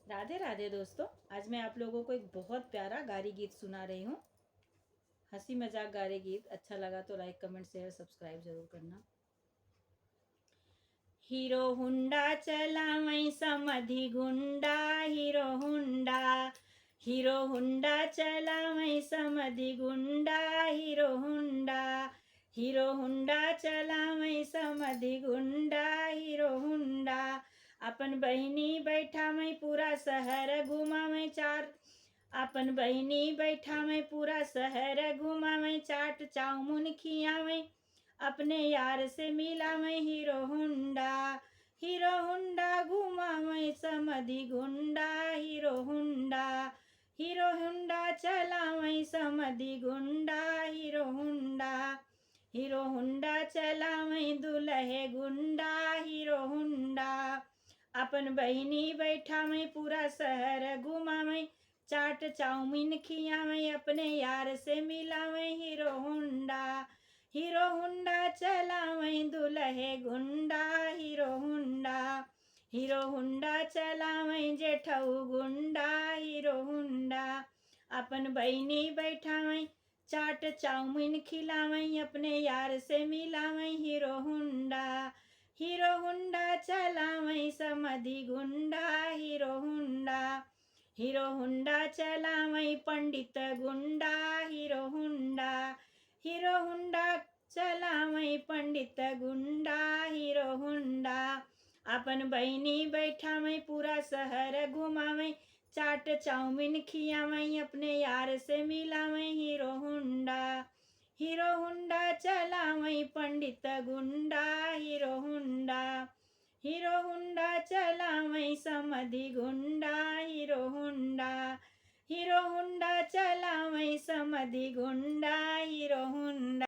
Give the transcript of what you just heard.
राधे राधे दोस्तों। आज मैं आप लोगों को एक बहुत प्यारा गारी गीत सुना रही हूँ। हंसी मजाक गारी गीत। अच्छा लगा तो लाइक कमेंट शेयर सब्सक्राइब जरूर करना। हीरो हुंडा चलावई समधि गुंडा, हीरो हुंडा। हीरो हुंडा चलावई समधि गुंडा, हीरो हुंडा। हीरो हुंडा चलावई समधि गुंडा, हीरो हुंडा। अपन बहिनी बैठा मैं पूरा शहर घुमा मैं चार। अपन बहिनी बैठा मैं पूरा शहर घुमा मैं, चाट चाउमुन खिया मैं, अपने यार से मिला मैं हीरो हुंडा। हीरो हुंडा घुमा मैं समधि गुंडा, हीरो हुंडा। हीरो हुंडा चला मैं समधि गुंडा, हीरो हुंडा। हीरो हुंडा चला मैं दुल्हे गुंडा, हीरो हुंडा। अपन बहिनी बैठा मैं पूरा शहर घुमा मैं, चाट चाउमीन खिया मैं, अपने यार से मिला मैं हीरो हुंडा। हीरो हुंडा चला मैं दुल्हे गुंडा, हीरो हुंडा। हीरो हुंडा चला मैं जेठऊ गुंडा, हीरो हुंडा। अपन बहिनी बैठा मैं चाट चाउमीन खिला मैं, अपने यार से मिला मैं हीरो हुंडा। हीरो हुंडा चला मैं समधि गुंडा, हीरो हुंडा। हीरो हुंडा चला मैं पंडित गुंडा, हीरो हुंडा। हीरो हुंडा चला मैं पंडित गुंडा, हीरो हुंडा। अपन बहिनी बैठा मैं पूरा शहर घुमा मैं, चाट चाउमीन खिया मैं, अपने यार से मिला मैं हीरो हुंडा। हीरो हुंडा चला मैं पंडित गुंडा, हीरो हुंडा। हीरो हुंडा चला मैं समधि गुंडा, हीरो हुंडा। हीरो हुंडा चला मैं समधि गुंडा, हीरो हुंडा।